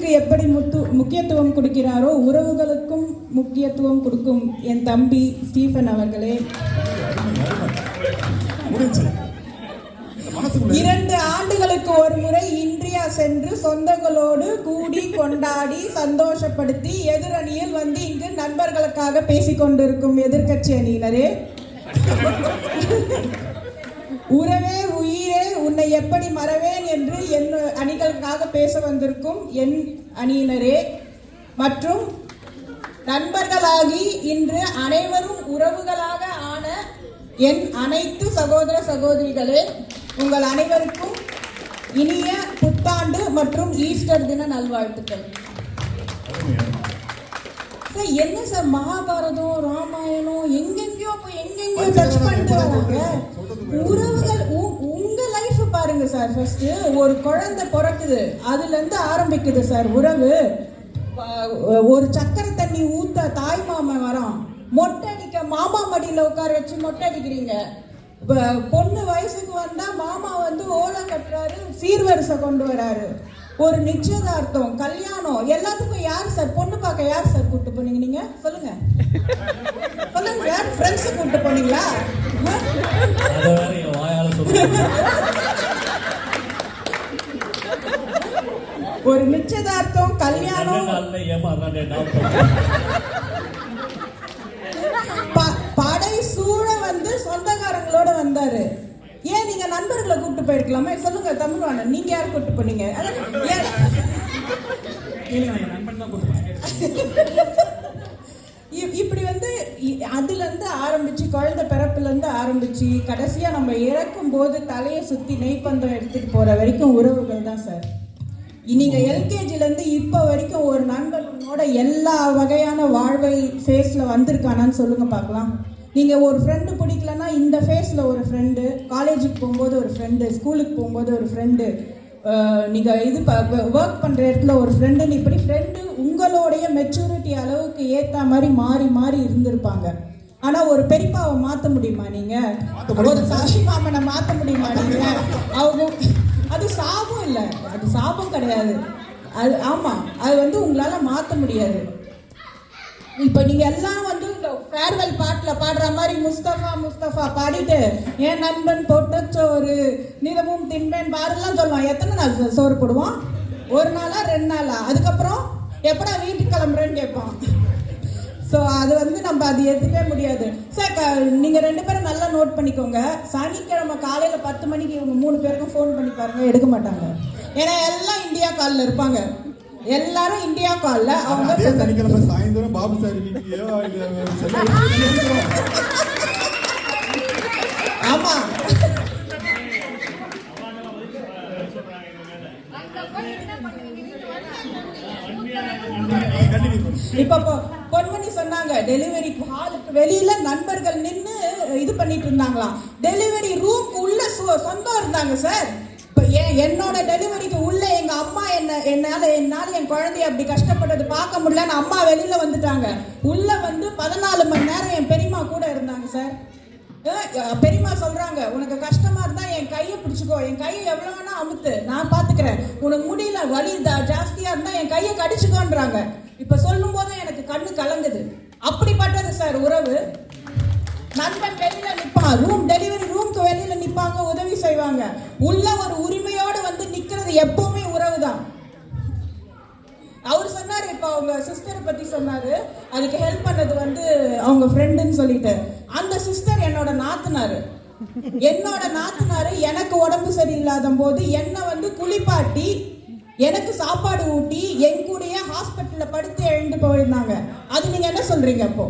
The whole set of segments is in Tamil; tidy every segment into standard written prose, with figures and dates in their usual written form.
படிப்புக்கு எப்படி முக்கியத்துவம் கொடுக்கிறாரோ உறவுகளுக்கும் முக்கியத்துவம் கொடுக்கும் என் தம்பி ஸ்டீஃபன் அவர்களே. 2 ஆண்டுகளுக்கு ஒரு முறை இந்தியா சென்று சொந்தங்களோடு கூடி கொண்டாடி சந்தோஷப்படுத்தி எதிரணியில் வந்து இங்கு நண்பர்களுக்காக பேசிக்கொண்டிருக்கும் எதிர்கட்சி அணியினரே, உறவே உயிரே உன்னை எப்படி மறவேன் என்று என் அணிகளுக்காக பேச வந்திருக்கும் என் அணியினரே மற்றும் நண்பர்களாகி இன்று அனைவரும் உறவுகளாக ஆன என் அனைத்து சகோதர சகோதரிகளே, உங்கள் அனைவருக்கும் இனிய புத்தாண்டு மற்றும் ஈஸ்டர் தின நல்வாழ்த்துக்கள். சார் என்ன சார் மகாபாரதம் ராமாயணம் எங்கெங்கயோ போய் எங்கெங்கயோ டச் பண்ணிட்டு வராங்க. உறவுகள் உங்க லைஃப் பாருங்க சார். ஃபர்ஸ்ட் ஒரு குழந்தை பிறக்குது, அதுல இருந்து ஆரம்பிக்குது சார் உறவு. ஒரு சக்கரை தண்ணி ஊத்த தாய் மாமன் வரான், மொட்டை அடிக்க மாமா மடியில உட்கார வச்சு மொட்டை அடிக்கிறீங்க. பொண்ணு வயசுக்கு வந்தா மாமா வந்து ஓலை கட்டுறாரு, சீர்வரிசை கொண்டு வராரு. ஒரு நிச்சயதார்த்தம் கல்யாணம் எல்லாத்துக்கும் யார் சார் பொண்ணு பார்க்க யார் சார் கூட்டு போனீங்க? நீங்க சொல்லுங்க சொல்லுங்க சார். ஃப்ரெண்ட்ஸ் கூட்டு போனீங்களா? ஒரு நிச்சயதார்த்தம் கல்யாணம் படை சூழ வந்து சொந்தக்காரங்களோட வந்தாரு. ஏன் நீங்க நண்பர்களை கூப்பிட்டு போயிருக்கலாமா? சொல்லுங்க தமிழ்வாணன், நீங்க யார் கூப்பிட்டு போனீங்க? இப்படி வந்து அதுல இருந்து ஆரம்பிச்சு குழந்தை பிறப்புல இருந்து ஆரம்பிச்சு கடைசியா நம்ம இறக்கும் போது தலையை சுத்தி நெய்ப்பந்தம் எடுத்துட்டு போற வரைக்கும் உறவுகள் தான் சார். நீங்க எல்கேஜில இருந்து இப்ப வரைக்கும் ஒரு நண்பர்களோட எல்லா வகையான வாழ்வை ஃபேஸ்ல வந்திருக்கானான்னு சொல்லுங்க பார்க்கலாம். நீங்க ஒரு ஃப்ரெண்டு பிடிக்கலன்னா இந்த ஃபேஸ்ல ஒரு ஃப்ரெண்டு, காலேஜுக்கு போகும்போது ஒரு ஃப்ரெண்டு, ஸ்கூலுக்கு போகும்போது ஒரு ஃப்ரெண்டு, நீங்க இது ஒர்க் பண்ற இடத்துல ஒரு ஃப்ரெண்டுன்னு இப்படி ஃப்ரெண்டு உங்களுடைய மெச்சூரிட்டி அளவுக்கு ஏத்த மாதிரி மாறி மாறி இருந்திருப்பாங்க. ஆனா ஒரு பெரியப்பாவை மாத்த முடியுமா நீங்க? ஒரு சாஷி மாமனை மாத்த முடியுமா நீங்க? அவங்க அது சாபம் இல்லை, அது சாபம் கிடையாது. அது ஆமா, அது வந்து உங்களால மாத்த முடியாது. இப்ப நீங்க எல்லாம் வந்து ஃபேர்வெல் பாட்டுல பாடுற மாதிரி முஸ்தபா முஸ்தபா பாடிட்டு என் நண்பன் போட்ட சோறு நிதமும் தின்பேன் பாருலாம் சொல்லுவான். எத்தனை நாள் சோறு போடுவான்? 1 நாளா 2 நாளா? அதுக்கப்புறம் எப்படா வீட்டுக்கு கிளம்புறேன்னு கேட்பான். ஸோ அது வந்து நம்ம அது எடுத்துக்கவே முடியாது சார். நீங்கள் 2 பேரும் நல்லா நோட் பண்ணிக்கோங்க. சனிக்கிழமை காலையில் 10 மணிக்கு இவங்க 3 பேருக்கும் ஃபோன் பண்ணி பாருங்க, எடுக்க மாட்டாங்க. ஏன்னா எல்லாம் இந்தியா காலில் இருப்பாங்க. எல்லாரும் இந்தியா காலில் அவங்க சனிக்கிழமை சாயந்தரம் பாபு சார் ஆமா இப்ப பொன்மணி சொன்னாங்க டெலிவரி ஹாலுக்கு வெளியில நண்பர்கள் நின்று இது பண்ணிட்டு இருந்தாங்களாம். டெலிவரி ரூம்க்கு உள்ள சொந்தம் இருந்தாங்க சார். இப்ப என்னோட டெலிவரிக்கு உள்ள எங்க அம்மா என்னால என் குழந்தைய அப்படி கஷ்டப்பட்டது பார்க்க முடியலன்னு அம்மா வெளியில வந்துட்டாங்க. உள்ள வந்து 14 மணி நேரம் என் பெரியம்மா கூட இருந்தாங்க சார். பெரியம்மா சொல்றாங்க, உனக்கு கஷ்டமா இருந்தா என் கையை பிடிச்சுக்கோ, என் கையை எவ்வளவு வேணா அமுத்து, நான் பாத்துக்கிறேன். உனக்கு முடியல வலி ஜாஸ்தியா இருந்தா என் கையை கடிச்சுக்கோன்றாங்க. இப்ப சொல்லும் போது எனக்கு கண்ணு கலங்குது. அப்படிப்பட்டது சார் உறவு. நண்பன் வெளியில நிப்பான், டெலிவரி ரூம்க்கு வெளியில நிப்பாங்க, உதவி செய்வாங்க. உள்ள ஒரு உரிமையோடு வந்து நிக்கிறது எப்பவுமே உறவு தான். அவர் சொன்னாரு, இப்ப அவங்க சிஸ்டரை பத்தி சொன்னாரு, அதுக்கு ஹெல்ப் பண்ணது வந்து அவங்க ஃப்ரெண்டுன்னு சொல்லிட்டு. அந்த சிஸ்டர் என்னோட நாத்தனாரு. எனக்கு உடம்பு சரியில்லாத போது என்ன வந்து குளிப்பாட்டி எனக்கு சாப்பாடு ஊட்டி என் கூடயே ஹாஸ்பிட்டல்ல படுத்து எழுந்து போயிருந்தாங்க. அது நீங்க என்ன சொல்றீங்க? அப்போ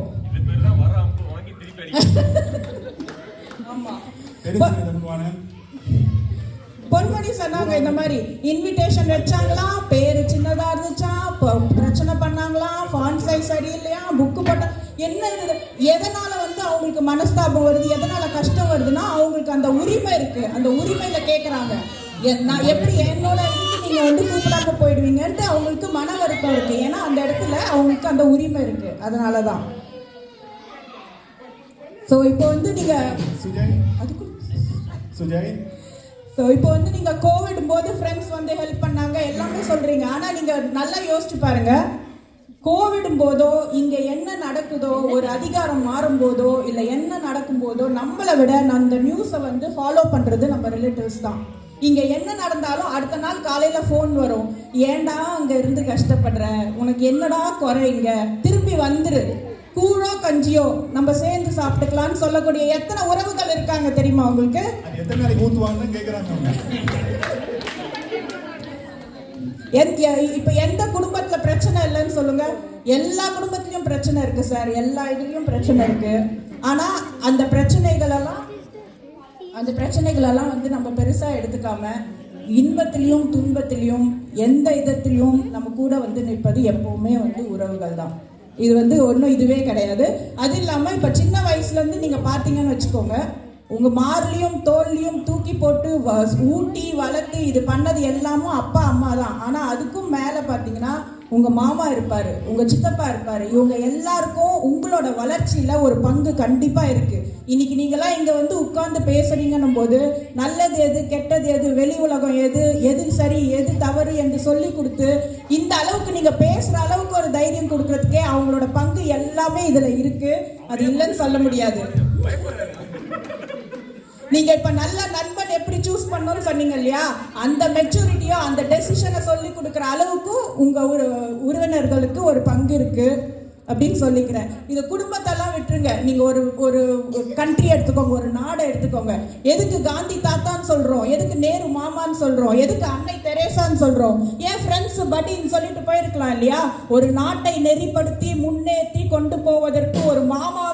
ஆமா பொன்மணி சொன்னாங்க, இந்த மாதிரி இன்விடேஷன் வச்சாங்களா, பேரு சின்னதா இருந்துச்சா, பிரச்சனை பண்ணாங்களா, ஃபாண்ட் சைஸ் சரியில்லையா, புக்கு போட்டா என்ன இது, எதனால வந்து அவங்களுக்கு மனஸ்தாபம் வருது, எதனால கஷ்டம் வருதுன்னா அவங்களுக்கு அந்த உரிமை இருக்கு. அந்த உரிமையில கேட்கறாங்க, நான் எப்படி என்னோட இதுக்கு நீங்க வந்து கூப்பிடாம போயிடுவீங்கன்ட்டு அவங்களுக்கு மன வருத்தம் இருக்கு. ஏன்னா அந்த இடத்துல அவங்களுக்கு அந்த உரிமை இருக்கு. அதனாலதான். ஸோ இப்போ வந்து நீங்க சுஜய் ஸோ இப்போ வந்து நீங்க கோவிட் போது ஃப்ரெண்ட்ஸ் வந்து ஹெல்ப் பண்ணாங்க எல்லாமே சொல்றீங்க. ஆனா நீங்க நல்லா யோசிச்சு பாருங்க, கோவிட் போதோ இங்க என்ன நடக்குதோ, ஒரு அதிகாரம் மாறும் போதோ இல்ல என்ன நடக்கும் போதோ நம்மளை விட அந்த நியூஸை வந்து ஃபாலோ பண்றது நம்ம ரிலேட்டிவ்ஸ் தான். இங்க என்ன நடந்தாலும் அடுத்த நாள் காலையில ஃபோன் வரும், ஏன்டா அங்க இருந்து கஷ்டப்படுற, உனக்கு என்னடா குறை, இங்க திரும்பி வந்துரு, கூழோ கஞ்சியோ நம்ம சேர்ந்து சாப்பிட்டுக்கலாம்னு சொல்லக்கூடிய எத்தனை உறவுகள் இருக்காங்க தெரியுமா உங்களுக்கு? அது எத்தனை நாளைக்கு ஊத்துவாங்கன்னு கேக்குறாங்க அவங்க. இப்ப எந்த குடும்பத்துல பிரச்சனை இல்லைன்னு சொல்லுங்க? எல்லா குடும்பத்திலயும் பிரச்சனை இருக்கு சார், எல்லா இதுலயும் பிரச்சனை இருக்கு. ஆனா அந்த பிரச்சனைகள் எல்லாம் வந்து நம்ம பெருசா எடுத்துக்காம இன்பத்திலையும் துன்பத்திலையும் எந்த இதத்திலையும் நம்ம கூட வந்து நிற்பது எப்பவுமே வந்து உறவுகள் தான். இது வந்து ஒன்றும் இதுவே கிடையாது. அது இல்லாம இப்ப சின்ன வயசுல இருந்து நீங்க பாத்தீங்கன்னு வச்சுக்கோங்க, உங்க மார்லையும் தோல்லையும் தூக்கி போட்டு ஊட்டி வளர்த்து இது பண்ணது எல்லாமும் அப்பா அம்மா தான். ஆனா அதுக்கும் மேல பாத்தீங்கன்னா உங்க மாமா இருப்பாரு, உங்க சித்தப்பா இருப்பாரு. இவங்க எல்லாருக்கும் உங்களோட வளர்ச்சியில ஒரு பங்கு கண்டிப்பா இருக்கு. இன்னைக்கு நீங்களாம் இங்க வந்து உட்கார்ந்து பேசுறீங்கன்னும் போது நல்லது எது கெட்டது எது வெளி உலகம் எது எது சரி எது தவறு என்று சொல்லி கொடுத்து இந்த அளவுக்கு நீங்க பேசுற அளவுக்கு ஒரு தைரியம் கொடுக்கறதுக்கே அவங்களோட பங்கு எல்லாமே இதுல இருக்கு. அது இல்லைன்னு சொல்ல முடியாது. நீங்க இப்ப நல்ல நண்பன் எப்படி சூஸ் பண்ணணும்னு சொன்னீங்க இல்லையா, அந்த மெச்சூரிட்டியோ அந்த டெசிஷனை சொல்லி கொடுக்குற அளவுக்கு உங்க உறவினர்களுக்கு ஒரு பங்கு இருக்கு அப்படின்னு சொல்லிக்கிறேன். இது குடும்பத்தெல்லாம் விட்டுருங்க, நீங்க ஒரு கண்ட்ரி எடுத்துக்கோங்க, ஒரு நாடை எடுத்துக்கோங்க. எதுக்கு காந்தி தாத்தான்னு சொல்றோம், எதுக்கு நேரு மாமான்னு சொல்றோம், எதுக்கு அன்னை தெரேசான்னு சொல்றோம்? ஏன் ஃப்ரெண்ட்ஸ் பட்டின்னு சொல்லிட்டு போயிருக்கலாம் இல்லையா? ஒரு நாட்டை நெறிப்படுத்தி முன்னேற்றி கொண்டு போவதற்கு ஒரு மாமா